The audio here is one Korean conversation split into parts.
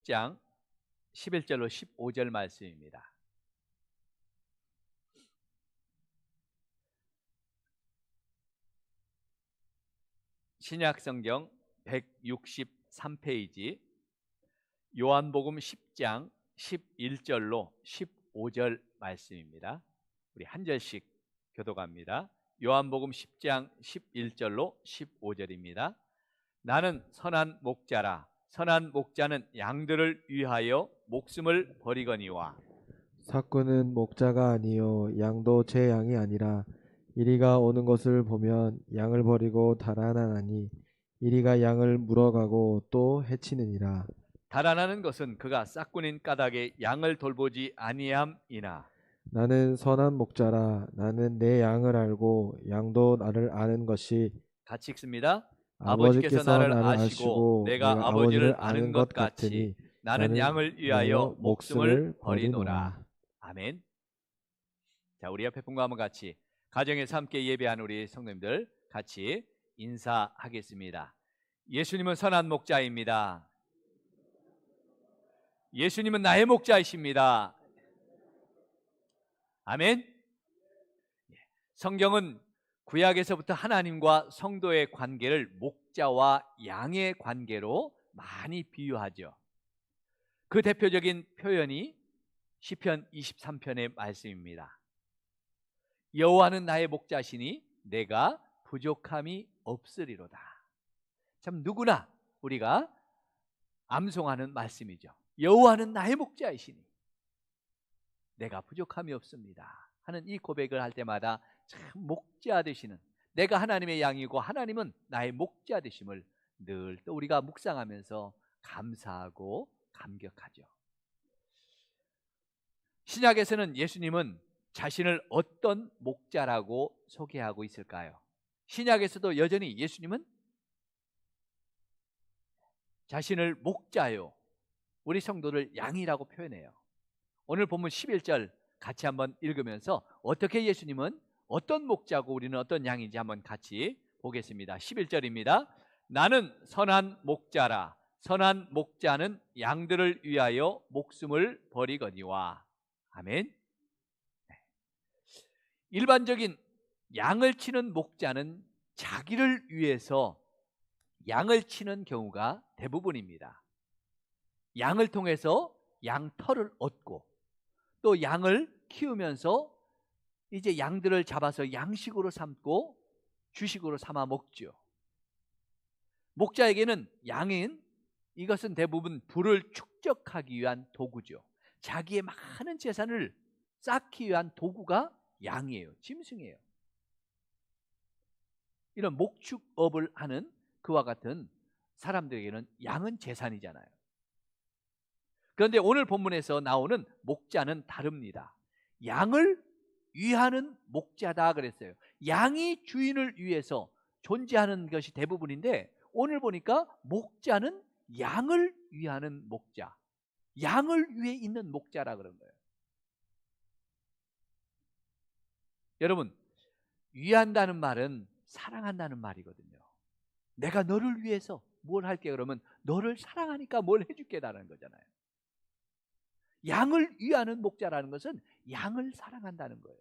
10장 11절로 15절 말씀입니다. 신약성경 163페이지 요한복음 10장 11절로 15절 말씀입니다. 우리 한 절씩 교독합니다. 요한복음 10장 11절로 15절입니다. 나는 선한 목자라. 선한 목자는 양들을 위하여 목숨을 버리거니와. 삭구는 목자가 아니요 양도 제 양이 아니라 이리가 오는 것을 보면 양을 버리고 달아나나니 이리가 양을 물어가고 또 해치느니라. 달아나는 것은 그가 싹군인 까닭에 양을 돌보지 아니함이나. 나는 선한 목자라. 나는 내 양을 알고 양도 나를 아는 것이 같이 읽습니다. 아버지께서 나를 나를 아시고 아시고 내가 아버지를 아는 것 같이 나는 양을 위하여 목숨을 버리노라. 아멘. 자, 우리 옆에 분과 한번 같이 가정에서 함께 예배하는 우리 성도님들 같이 인사하겠습니다. 예수님은 선한 목자입니다. 예수님은 나의 목자이십니다. 아멘. 성경은 구약에서부터 하나님과 성도의 관계를 목자와 양의 관계로 많이 비유하죠. 그 대표적인 표현이 시편 23편의 말씀입니다. 여호와는 나의 목자시니 내가 부족함이 없으리로다. 참 누구나 우리가 암송하는 말씀이죠. 여호와는 나의 목자이시니 내가 부족함이 없습니다 하는 이 고백을 할 때마다 참 목자 되시는, 내가 하나님의 양이고 하나님은 나의 목자 되심을 늘 또 우리가 묵상하면서 감사하고 감격하죠. 신약에서는 예수님은 자신을 어떤 목자라고 소개하고 있을까요? 신약에서도 여전히 예수님은 자신을 목자요, 우리 성도를 양이라고 표현해요. 오늘 본문 11절 같이 한번 읽으면서 어떻게 예수님은 어떤 목자고 우리는 어떤 양인지 한번 같이 보겠습니다. 11절입니다. 나는 선한 목자라. 선한 목자는 양들을 위하여 목숨을 버리거니와. 아멘. 일반적인 양을 치는 목자는 자기를 위해서 양을 치는 경우가 대부분입니다. 양을 통해서 양털을 얻고 또 양을 키우면서 이제 양들을 잡아서 양식으로 삼고 주식으로 삼아 먹죠. 목자에게는 양인 이것은 대부분 부를 축적하기 위한 도구죠. 자기의 많은 재산을 쌓기 위한 도구가 양이에요. 짐승이에요. 이런 목축업을 하는 그와 같은 사람들에게는 양은 재산이잖아요. 그런데 오늘 본문에서 나오는 목자는 다릅니다. 양을 위하는 목자다 그랬어요. 양이 주인을 위해서 존재하는 것이 대부분인데 오늘 보니까 목자는 양을 위하는 목자, 양을 위해 있는 목자라 그런 거예요. 여러분, 위한다는 말은 사랑한다는 말이거든요. 내가 너를 위해서 뭘 할게 그러면 너를 사랑하니까 뭘 해줄게라는 거잖아요. 양을 위하는 목자라는 것은 양을 사랑한다는 거예요.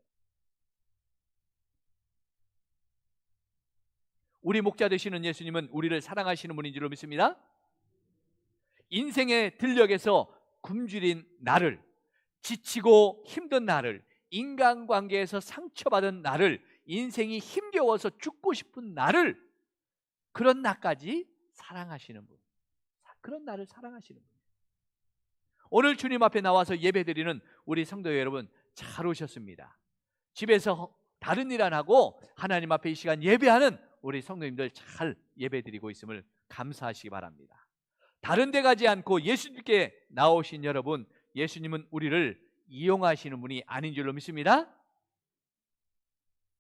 우리 목자 되시는 예수님은 우리를 사랑하시는 분인 줄로 믿습니다. 인생의 들녘에서 굶주린 나를, 지치고 힘든 나를, 인간관계에서 상처받은 나를, 인생이 힘겨워서 죽고 싶은 나를, 그런 나까지 사랑하시는 분, 그런 나를 사랑하시는 분. 오늘 주님 앞에 나와서 예배드리는 우리 성도 여러분 잘 오셨습니다. 집에서 다른 일 안 하고 하나님 앞에 이 시간 예배하는 우리 성도님들 잘 예배드리고 있음을 감사하시기 바랍니다. 다른 데 가지 않고 예수님께 나오신 여러분, 예수님은 우리를 이용하시는 분이 아닌 줄로 믿습니다.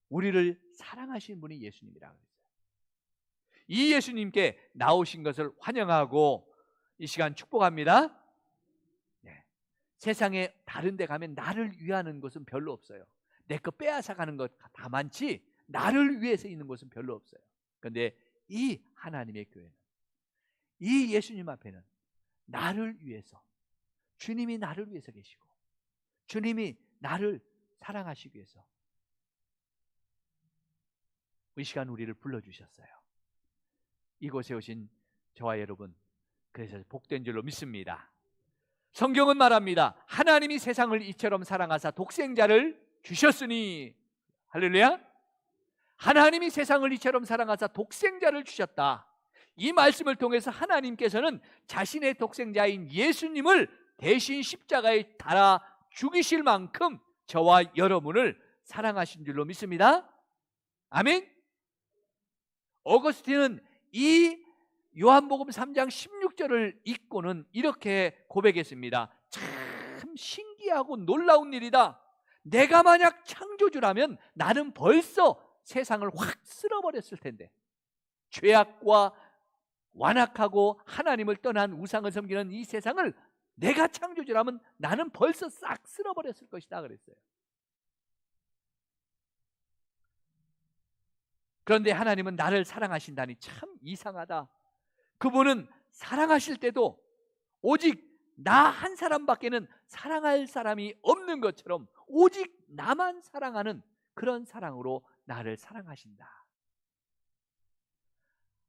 우리를 사랑하시는 분이 예수님이라고 했어요. 이 예수님께 나오신 것을 환영하고 이 시간 축복합니다. 세상에 다른 데 가면 나를 위하는 것은 별로 없어요. 내 거 빼앗아 가는 것 다 많지 나를 위해서 있는 것은 별로 없어요. 그런데 이 하나님의 교회는, 이 예수님 앞에는 나를 위해서, 주님이 나를 위해서 계시고 주님이 나를 사랑하시기 위해서 이 시간 우리를 불러주셨어요. 이곳에 오신 저와 여러분, 그래서 복된 줄로 믿습니다. 성경은 말합니다. 하나님이 세상을 이처럼 사랑하사 독생자를 주셨으니, 할렐루야. 하나님이 세상을 이처럼 사랑하사 독생자를 주셨다. 이 말씀을 통해서 하나님께서는 자신의 독생자인 예수님을 대신 십자가에 달아 죽이실 만큼 저와 여러분을 사랑하신 줄로 믿습니다. 아멘. 어거스틴은 이 요한복음 3장 16절을 읽고는 이렇게 고백했습니다. 참 신기하고 놀라운 일이다. 내가 만약 창조주라면 나는 벌써 세상을 확 쓸어버렸을 텐데, 죄악과 완악하고 하나님을 떠난 우상을 섬기는 이 세상을 내가 창조주라면 나는 벌써 싹 쓸어버렸을 것이다 그랬어요. 그런데 하나님은 나를 사랑하신다니 참 이상하다. 그분은 사랑하실 때도 오직 나 한 사람밖에는 사랑할 사람이 없는 것처럼 오직 나만 사랑하는 그런 사랑으로 나를 사랑하신다.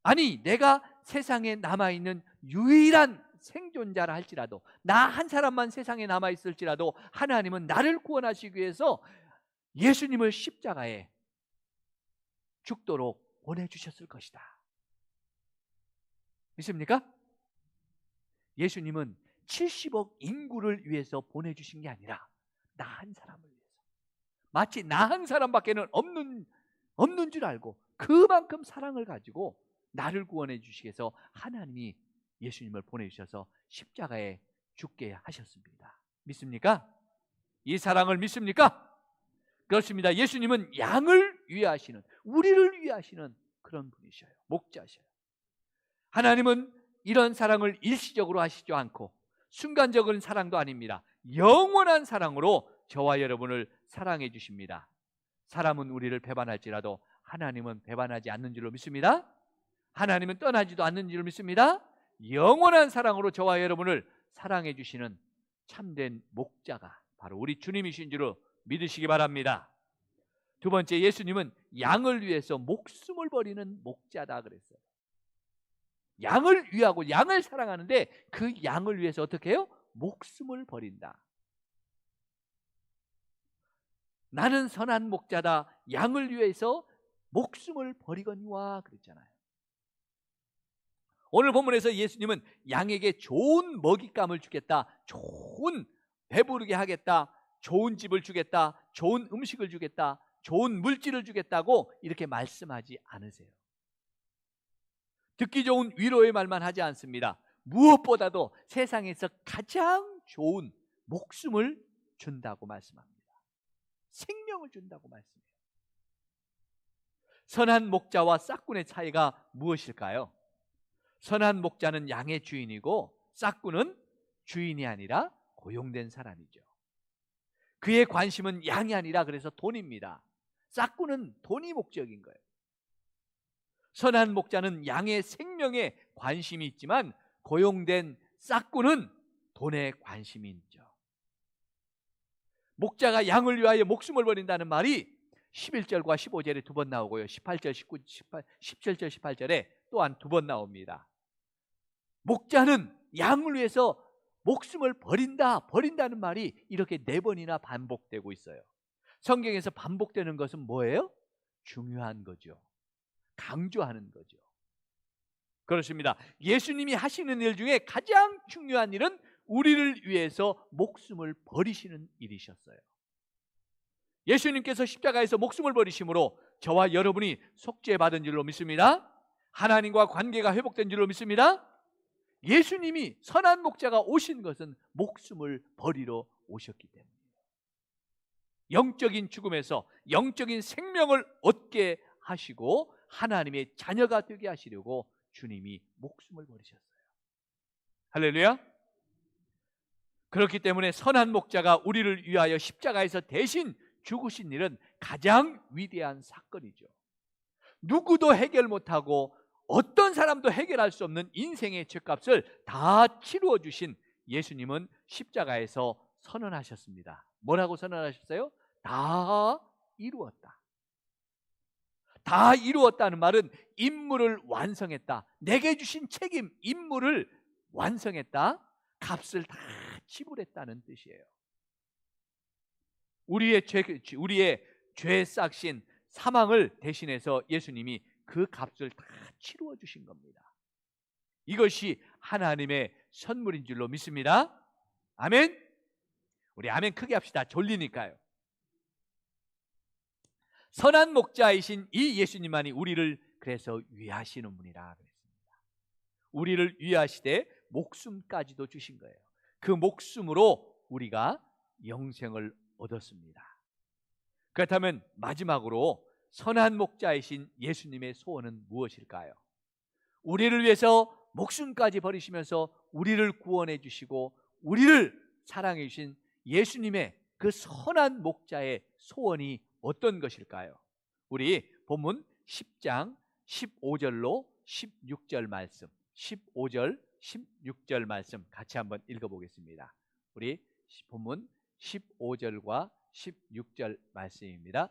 아니, 내가 세상에 남아있는 유일한 생존자라 할지라도, 나 한 사람만 세상에 남아있을지라도 하나님은 나를 구원하시기 위해서 예수님을 십자가에 죽도록 보내주셨을 것이다. 믿습니까? 예수님은 70억 인구를 위해서 보내주신 게 아니라 나 한 사람을 위해서, 마치 나 한 사람밖에는 없는 줄 알고 그만큼 사랑을 가지고 나를 구원해 주시기 위해서 하나님이 예수님을 보내주셔서 십자가에 죽게 하셨습니다. 믿습니까? 이 사랑을 믿습니까? 그렇습니다. 예수님은 양을 위하시는, 우리를 위하시는 그런 분이셔요. 목자셔요. 하나님은 이런 사랑을 일시적으로 하시지 않고 순간적인 사랑도 아닙니다. 영원한 사랑으로 저와 여러분을 사랑해 주십니다. 사람은 우리를 배반할지라도 하나님은 배반하지 않는 줄로 믿습니다. 하나님은 떠나지도 않는 줄로 믿습니다. 영원한 사랑으로 저와 여러분을 사랑해 주시는 참된 목자가 바로 우리 주님이신 줄로 믿으시기 바랍니다. 두 번째, 예수님은 양을 위해서 목숨을 버리는 목자다 그랬어요. 양을 위하고 양을 사랑하는데 그 양을 위해서 어떻게 해요? 목숨을 버린다. 나는 선한 목자다. 양을 위해서 목숨을 버리거니와 그랬잖아요. 오늘 본문에서 예수님은 양에게 좋은 먹잇감을 주겠다, 좋은 배부르게 하겠다, 좋은 집을 주겠다, 좋은 음식을 주겠다, 좋은 물질을 주겠다고 이렇게 말씀하지 않으세요. 듣기 좋은 위로의 말만 하지 않습니다. 무엇보다도 세상에서 가장 좋은 목숨을 준다고 말씀합니다. 생명을 준다고 말씀해요. 선한 목자와 싹꾼의 차이가 무엇일까요? 선한 목자는 양의 주인이고 싹꾼은 주인이 아니라 고용된 사람이죠. 그의 관심은 양이 아니라 그래서 돈입니다. 싹꾼은 돈이 목적인 거예요. 선한 목자는 양의 생명에 관심이 있지만 고용된 싹꾼은 돈에 관심이 있죠. 목자가 양을 위하여 목숨을 버린다는 말이 11절과 15절에 두 번 나오고요. 18절, 19, 17절, 18절에 또한 두 번 나옵니다. 목자는 양을 위해서 목숨을 버린다는 말이 이렇게 네 번이나 반복되고 있어요. 성경에서 반복되는 것은 뭐예요? 중요한 거죠. 강조하는 거죠. 그렇습니다. 예수님이 하시는 일 중에 가장 중요한 일은 우리를 위해서 목숨을 버리시는 일이셨어요. 예수님께서 십자가에서 목숨을 버리심으로 저와 여러분이 속죄받은 줄로 믿습니다. 하나님과 관계가 회복된 줄로 믿습니다. 예수님이 선한 목자가 오신 것은 목숨을 버리러 오셨기 때문이에요. 영적인 죽음에서 영적인 생명을 얻게 하시고 하나님의 자녀가 되게 하시려고 주님이 목숨을 버리셨어요. 할렐루야. 그렇기 때문에 선한 목자가 우리를 위하여 십자가에서 대신 죽으신 일은 가장 위대한 사건이죠. 누구도 해결 못하고 어떤 사람도 해결할 수 없는 인생의 죄값을 다 치루어 주신 예수님은 십자가에서 선언하셨습니다. 뭐라고 선언하셨어요? 다 이루었다. 다 이루었다는 말은 임무를 완성했다. 내게 주신 책임, 임무를 완성했다. 값을 다 지불했다는 뜻이에요. 우리의 죄 싹신 사망을 대신해서 예수님이 그 값을 다 치루어 주신 겁니다. 이것이 하나님의 선물인 줄로 믿습니다. 아멘. 우리 아멘 크게 합시다. 졸리니까요. 선한 목자이신 이 예수님만이 우리를 그래서 위하시는 분이라 그랬습니다. 우리를 위하시되 목숨까지도 주신 거예요. 그 목숨으로 우리가 영생을 얻었습니다. 그렇다면 마지막으로 선한 목자이신 예수님의 소원은 무엇일까요? 우리를 위해서 목숨까지 버리시면서 우리를 구원해 주시고 우리를 사랑해 주신 예수님의 그 선한 목자의 소원이 어떤 것일까요? 우리 본문 10장 15절로 16절 말씀, 15절 16절 말씀 같이 한번 읽어보겠습니다. 우리 본문 15절과 16절 말씀입니다.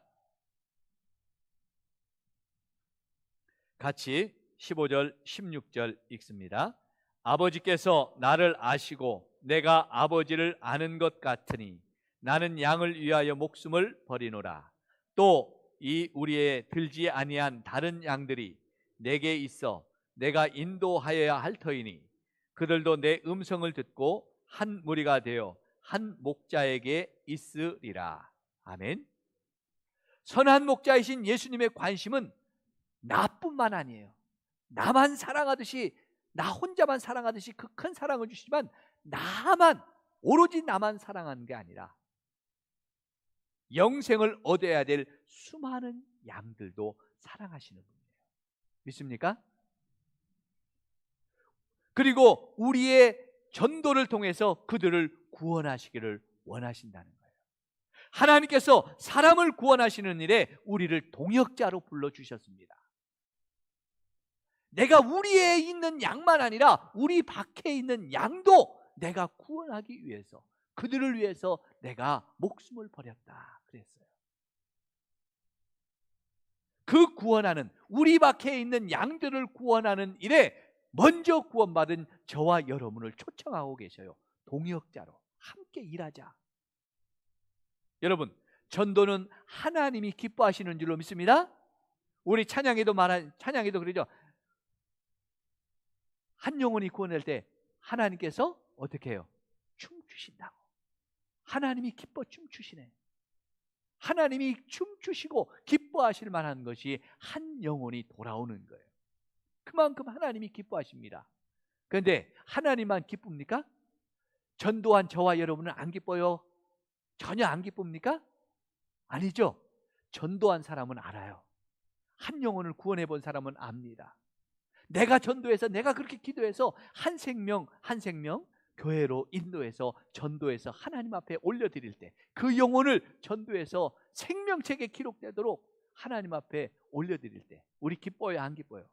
같이 15절 16절 읽습니다. 아버지께서 나를 아시고 내가 아버지를 아는 것 같으니 나는 양을 위하여 목숨을 버리노라. 또 이 우리의 들지 아니한 다른 양들이 내게 있어 내가 인도하여야 할 터이니 그들도 내 음성을 듣고 한 무리가 되어 한 목자에게 있으리라. 아멘. 선한 목자이신 예수님의 관심은 나뿐만 아니에요. 나만 사랑하듯이, 나 혼자만 사랑하듯이 그 큰 사랑을 주시지만 나만, 오로지 나만 사랑하는 게 아니라 영생을 얻어야 될 수많은 양들도 사랑하시는 분이에요. 믿습니까? 그리고 우리의 전도를 통해서 그들을 구원하시기를 원하신다는 거예요. 하나님께서 사람을 구원하시는 일에 우리를 동역자로 불러주셨습니다. 내가 우리에 있는 양만 아니라 우리 밖에 있는 양도 내가 구원하기 위해서, 그들을 위해서 내가 목숨을 버렸다 그랬어요. 그 구원하는, 우리 밖에 있는 양들을 구원하는 일에 먼저 구원받은 저와 여러분을 초청하고 계셔요. 동역자로 함께 일하자. 여러분, 전도는 하나님이 기뻐하시는 줄로 믿습니다. 우리 찬양에도 그러죠. 한 영혼이 구원될 때 하나님께서 어떻게 해요? 춤추신다고. 하나님이 기뻐 춤추시네. 하나님이 춤추시고 기뻐하실 만한 것이 한 영혼이 돌아오는 거예요. 그만큼 하나님이 기뻐하십니다. 그런데 하나님만 기쁩니까? 전도한 저와 여러분은 안 기뻐요? 전혀 안 기쁩니까? 아니죠. 전도한 사람은 알아요. 한 영혼을 구원해 본 사람은 압니다. 내가 전도해서, 내가 그렇게 기도해서 한 생명 한 생명 교회로 인도해서 전도해서 하나님 앞에 올려드릴 때, 그 영혼을 전도해서 생명책에 기록되도록 하나님 앞에 올려드릴 때 우리 기뻐요, 안 기뻐요?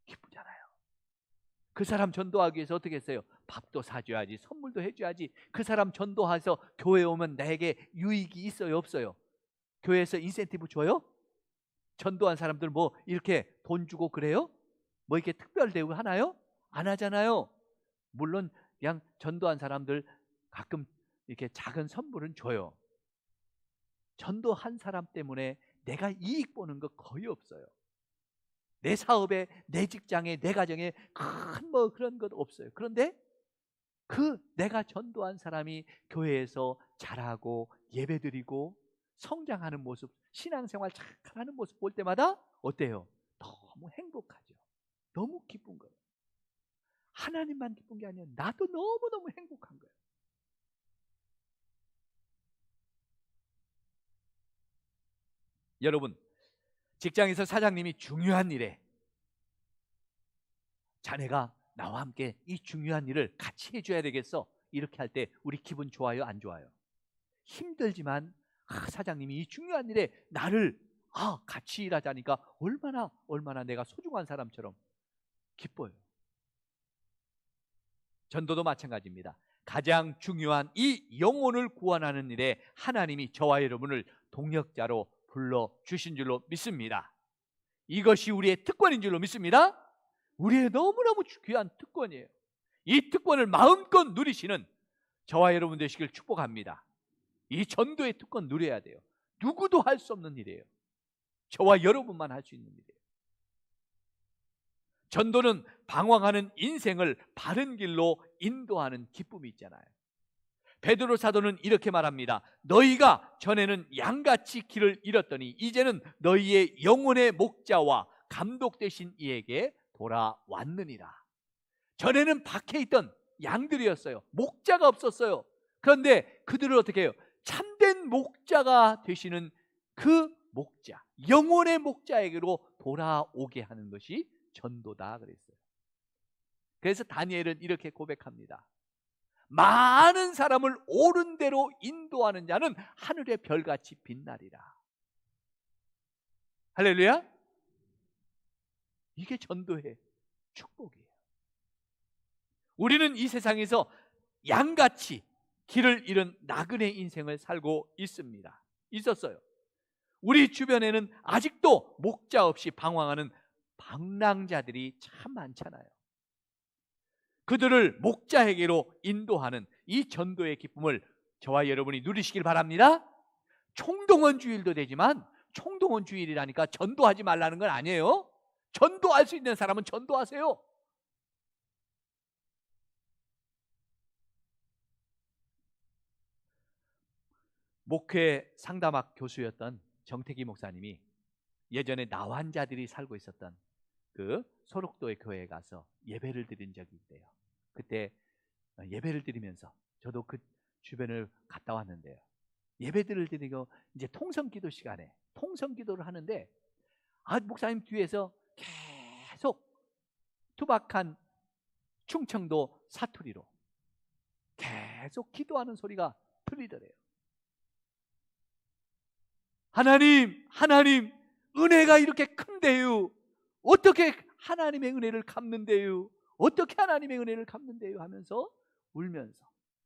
기쁘잖아요. 그 사람 전도하기 위해서 어떻게 했어요? 밥도 사줘야지, 선물도 해줘야지. 그 사람 전도해서 교회 오면 나에게 유익이 있어요, 없어요? 교회에서 인센티브 줘요? 전도한 사람들 뭐 이렇게 돈 주고 그래요? 뭐 이렇게 특별 대우 하나요? 안 하잖아요. 물론 그냥 전도한 사람들 가끔 이렇게 작은 선물은 줘요. 전도한 사람 때문에 내가 이익 보는 거 거의 없어요. 내 사업에, 내 직장에, 내 가정에 큰 뭐 그런 것 없어요. 그런데 그 내가 전도한 사람이 교회에서 자라고 예배드리고 성장하는 모습, 신앙생활 잘하는 모습 볼 때마다 어때요? 너무 행복하죠. 너무 기쁜 거예요. 하나님만 기쁜 게 아니라 나도 너무너무 행복한 거예요. 여러분, 직장에서 사장님이 중요한 일에 자네가 나와 함께 이 중요한 일을 같이 해줘야 되겠어, 이렇게 할 때 우리 기분 좋아요, 안 좋아요? 힘들지만 사장님이 이 중요한 일에 나를 같이 일하자니까 얼마나 내가 소중한 사람처럼 기뻐요. 전도도 마찬가지입니다. 가장 중요한 이 영혼을 구원하는 일에 하나님이 저와 여러분을 동역자로 불러주신 줄로 믿습니다. 이것이 우리의 특권인 줄로 믿습니다. 우리의 너무너무 귀한 특권이에요. 이 특권을 마음껏 누리시는 저와 여러분 되시길 축복합니다. 이 전도의 특권 누려야 돼요. 누구도 할 수 없는 일이에요. 저와 여러분만 할 수 있는 일이에요. 전도는 방황하는 인생을 바른 길로 인도하는 기쁨이 있잖아요. 베드로 사도는 이렇게 말합니다. 너희가 전에는 양같이 길을 잃었더니 이제는 너희의 영혼의 목자와 감독 되신 이에게 돌아왔느니라. 전에는 밖에 있던 양들이었어요. 목자가 없었어요. 그런데 그들을 어떻게 해요? 참된 목자가 되시는 그 목자, 영혼의 목자에게로 돌아오게 하는 것이 전도다 그랬어요. 그래서 다니엘은 이렇게 고백합니다. 많은 사람을 옳은 대로 인도하는 자는 하늘의 별같이 빛나리라. 할렐루야. 이게 전도의 축복이에요. 우리는 이 세상에서 양같이 길을 잃은 나그네 인생을 살고 있었어요. 우리 주변에는 아직도 목자 없이 방황하는 방랑자들이 참 많잖아요. 그들을 목자에게로 인도하는 이 전도의 기쁨을 저와 여러분이 누리시길 바랍니다. 총동원 주일도 되지만 총동원 주일이라니까 전도하지 말라는 건 아니에요. 전도할 수 있는 사람은 전도하세요. 목회 상담학 교수였던 정태기 목사님이 예전에 나환자들이 살고 있었던 그 소록도의 교회에 가서 예배를 드린 적이 있대요. 그때 예배를 드리면서 저도 그 주변을 갔다 왔는데요. 예배들을 드리고 이제 통성기도 시간에 통성기도를 하는데 목사님 뒤에서 계속 투박한 충청도 사투리로 계속 기도하는 소리가 들리더래요. 하나님, 은혜가 이렇게 큰데요. 어떻게 하나님의 은혜를 갚는데요? 어떻게 하나님의 은혜를 갚는데요? 하면서 울면서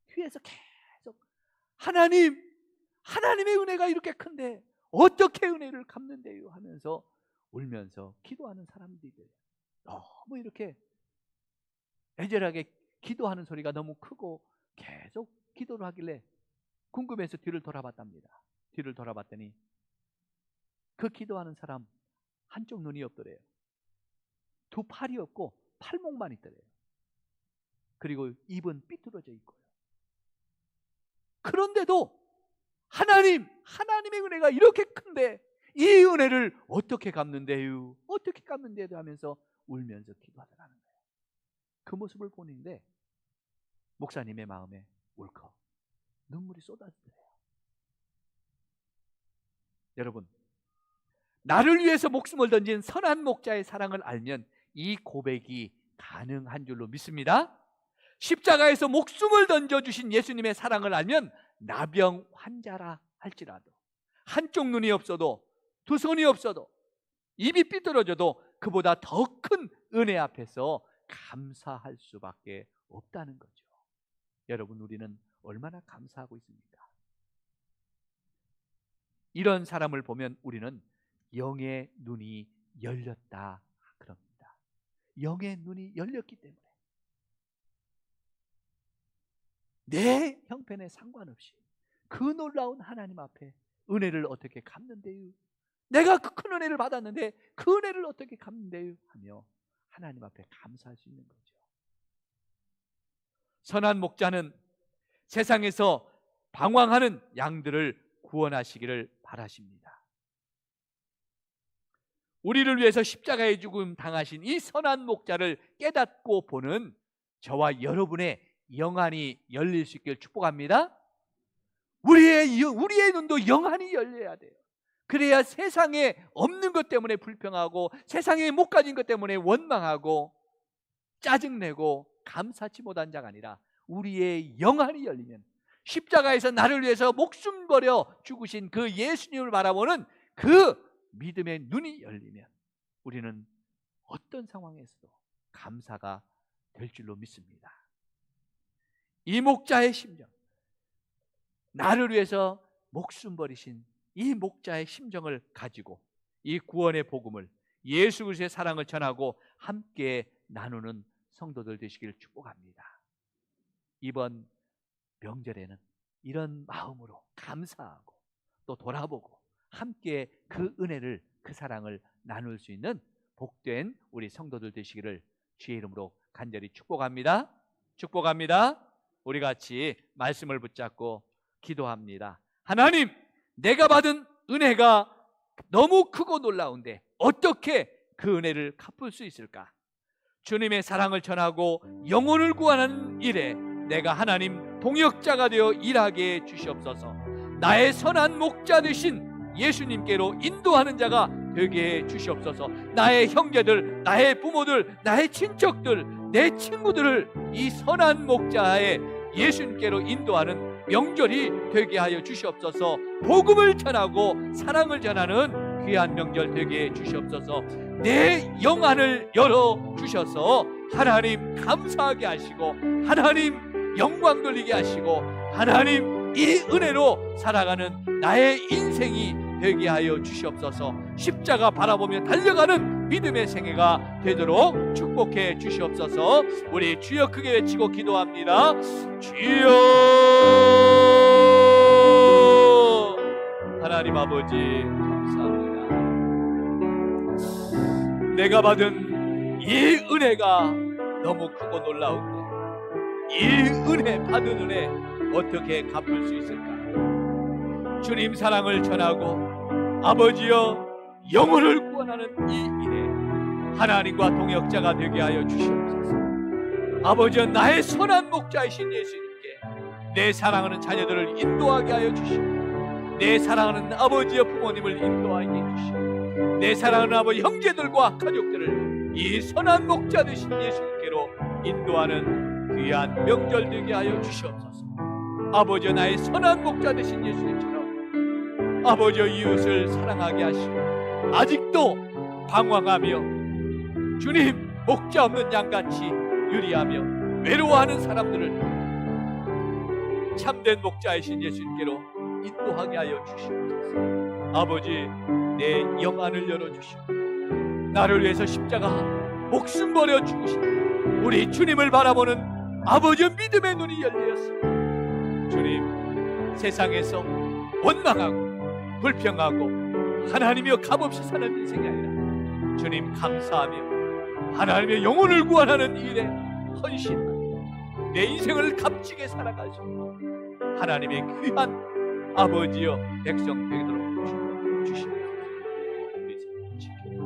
뒤에서 계속 하나님의 은혜가 이렇게 큰데 어떻게 은혜를 갚는데요? 하면서 울면서 기도하는 사람들이 너무 이렇게 애절하게 기도하는 소리가 너무 크고 계속 기도를 하길래 궁금해서 뒤를 돌아봤답니다. 뒤를 돌아봤더니 그 기도하는 사람 한쪽 눈이 없더래요. 두 팔이 없고 팔목만 있더래요. 그리고 입은 삐뚤어져 있고요. 그런데도 하나님의 은혜가 이렇게 큰데 이 은혜를 어떻게 갚는데요? 어떻게 갚는데요? 하면서 울면서 기도하더라는 거예요. 그 모습을 보는데 목사님의 마음에 울컥 눈물이 쏟아지더래요. 여러분, 나를 위해서 목숨을 던진 선한 목자의 사랑을 알면 이 고백이 가능한 줄로 믿습니다. 십자가에서 목숨을 던져주신 예수님의 사랑을 알면 나병 환자라 할지라도 한쪽 눈이 없어도 두 손이 없어도 입이 삐뚤어져도 그보다 더 큰 은혜 앞에서 감사할 수밖에 없다는 거죠. 여러분, 우리는 얼마나 감사하고 있습니까? 이런 사람을 보면 우리는 영의 눈이 열렸다 그럽니다. 영의 눈이 열렸기 때문에 내 형편에 상관없이 그 놀라운 하나님 앞에 은혜를 어떻게 갚는데요? 내가 그 큰 은혜를 받았는데 그 은혜를 어떻게 갚는데요? 하며 하나님 앞에 감사할 수 있는 거죠. 선한 목자는 세상에서 방황하는 양들을 구원하시기를 바라십니다. 우리를 위해서 십자가의 죽음 당하신 이 선한 목자를 깨닫고 보는 저와 여러분의 영안이 열릴 수 있기를 축복합니다. 우리의 눈도 영안이 열려야 돼요. 그래야 세상에 없는 것 때문에 불평하고 세상에 못 가진 것 때문에 원망하고 짜증내고 감사치 못한 자가 아니라 우리의 영안이 열리면 십자가에서 나를 위해서 목숨 버려 죽으신 그 예수님을 바라보는 그 믿음의 눈이 열리면 우리는 어떤 상황에서도 감사가 될 줄로 믿습니다. 이 목자의 심정, 나를 위해서 목숨 버리신 이 목자의 심정을 가지고 이 구원의 복음을, 예수 그리스도의 사랑을 전하고 함께 나누는 성도들 되시기를 축복합니다. 이번 명절에는 이런 마음으로 감사하고 또 돌아보고 함께 그 은혜를, 그 사랑을 나눌 수 있는 복된 우리 성도들 되시기를 주의 이름으로 간절히 축복합니다. 축복합니다. 우리 같이 말씀을 붙잡고 기도합니다. 하나님, 내가 받은 은혜가 너무 크고 놀라운데 어떻게 그 은혜를 갚을 수 있을까? 주님의 사랑을 전하고 영혼을 구하는 일에 내가 하나님 동역자가 되어 일하게 해 주시옵소서. 나의 선한 목자 되신 예수님께로 인도하는 자가 되게 해 주시옵소서. 나의 형제들, 나의 부모들, 나의 친척들, 내 친구들을 이 선한 목자의 예수님께로 인도하는 명절이 되게 하여 주시옵소서. 복음을 전하고 사랑을 전하는 귀한 명절 되게 해 주시옵소서. 내 영안을 열어 주셔서 하나님 감사하게 하시고, 하나님 영광 돌리게 하시고, 하나님 이 은혜로 살아가는 나의 인생이 되게 하여 주시옵소서. 십자가 바라보며 달려가는 믿음의 생애가 되도록 축복해 주시옵소서. 우리 주여 크게 외치고 기도합니다. 주여! 하나님 아버지 감사합니다. 내가 받은 이 은혜가 너무 크고 놀라운데 이 은혜, 받은 은혜 어떻게 갚을 수 있을까? 주님 사랑을 전하고 아버지여 영혼을 구원하는 이 일에 하나님과 동역자가 되게 하여 주시옵소서. 아버지여 나의 선한 목자이신 예수님께 내 사랑하는 자녀들을 인도하게 하여 주시고, 내 사랑하는 아버지여 부모님을 인도하게 해주시고, 내 사랑하는 아버지 형제들과 가족들을 이 선한 목자 되신 예수님께로 인도하는 귀한 명절 되게 하여 주시옵소서. 아버지여 나의 선한 목자 되신 예수님처럼 아버지여 이웃을 사랑하게 하시고, 아직도 방황하며 주님 목자 없는 양같이 유리하며 외로워하는 사람들을 참된 목자이신 예수님께로 인도하게 하여 주시옵소서. 아버지 내 영안을 열어주시고 나를 위해서 십자가 목숨 버려 죽으신 우리 주님을 바라보는 아버지의 믿음의 눈이 열렸습니다. 주님, 세상에서 원망하고 불평하고 하나님이여 값없이 사는 인생이 아니라 주님 감사하며 하나님의 영혼을 구원하는 일에 헌신하며 내 인생을 값지게 살아갈 수 있는 하나님의 귀한 아버지여 백성 되도록 주시옵소서. 우리 지켜주시옵소서.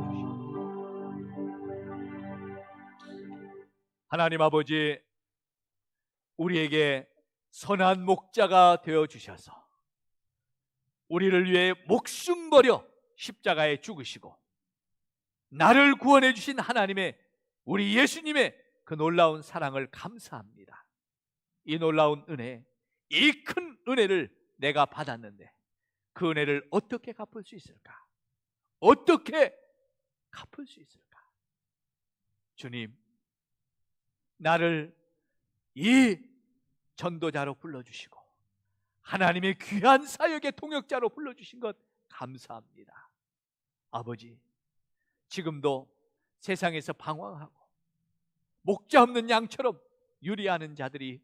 하나님 아버지, 우리에게 선한 목자가 되어 주셔서 우리를 위해 목숨 버려 십자가에 죽으시고 나를 구원해 주신 하나님의, 우리 예수님의 그 놀라운 사랑을 감사합니다. 이 놀라운 은혜, 이 큰 은혜를 내가 받았는데 그 은혜를 어떻게 갚을 수 있을까? 어떻게 갚을 수 있을까? 주님, 나를 이 전도자로 불러주시고 하나님의 귀한 사역의 동역자로 불러주신 것 감사합니다. 아버지, 지금도 세상에서 방황하고 목자 없는 양처럼 유리하는 자들이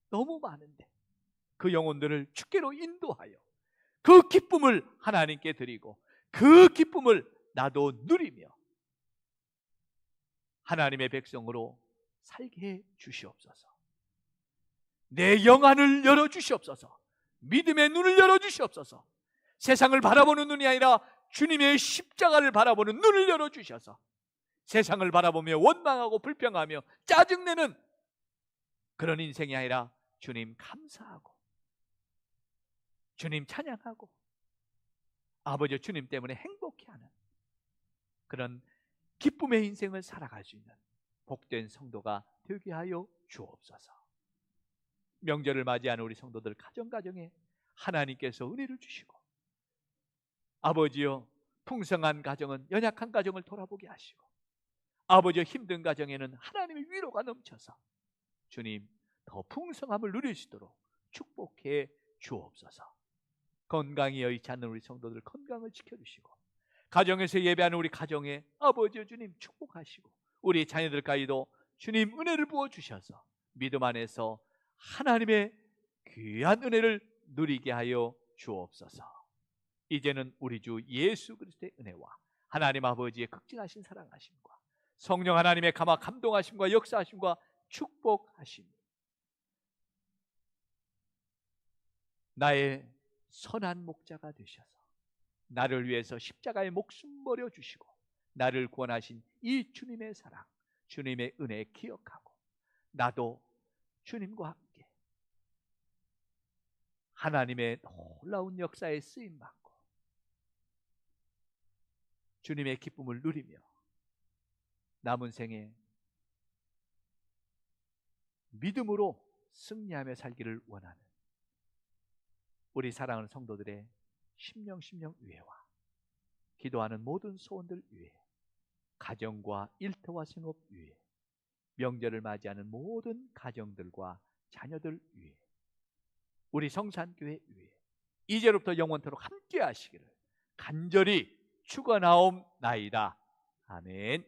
너무 많은데 그 영혼들을 주께로 인도하여 그 기쁨을 하나님께 드리고 그 기쁨을 나도 누리며 하나님의 백성으로 살게 해 주시옵소서. 내 영안을 열어주시옵소서. 믿음의 눈을 열어주시옵소서. 세상을 바라보는 눈이 아니라 주님의 십자가를 바라보는 눈을 열어주셔서 세상을 바라보며 원망하고 불평하며 짜증내는 그런 인생이 아니라 주님 감사하고 주님 찬양하고 아버지 주님 때문에 행복해하는 그런 기쁨의 인생을 살아갈 수 있는 복된 성도가 되게 하여 주옵소서. 명절을 맞이하는 우리 성도들 가정가정에 하나님께서 은혜를 주시고 아버지여 풍성한 가정은 연약한 가정을 돌아보게 하시고, 아버지의 힘든 가정에는 하나님의 위로가 넘쳐서 주님 더 풍성함을 누릴 수 있도록 축복해 주옵소서. 건강이 여의치 않는 우리 성도들 건강을 지켜주시고, 가정에서 예배하는 우리 가정에 아버지 주님 축복하시고, 우리 자녀들까지도 주님 은혜를 부어주셔서 믿음 안에서 하나님의 귀한 은혜를 누리게 하여 주옵소서. 이제는 우리 주 예수 그리스도의 은혜와 하나님 아버지의 극진하신 사랑하심과 성령 하나님의 감동하심과 역사하심과 축복하심이 나의 선한 목자가 되셔서 나를 위해서 십자가에 목숨 버려 주시고 나를 구원하신 이 주님의 사랑, 주님의 은혜 기억하고 나도 주님과 함께 하나님의 놀라운 역사에 쓰임 받고 주님의 기쁨을 누리며 남은 생에 믿음으로 승리하며 살기를 원하는 우리 사랑하는 성도들의 심령 위에와 기도하는 모든 소원들 위에, 가정과 일터와 생업 위에, 명절을 맞이하는 모든 가정들과 자녀들 위에, 우리 성산교회 위에 이제로부터 영원토록 함께 하시기를 간절히 축원하옵나이다. 아멘.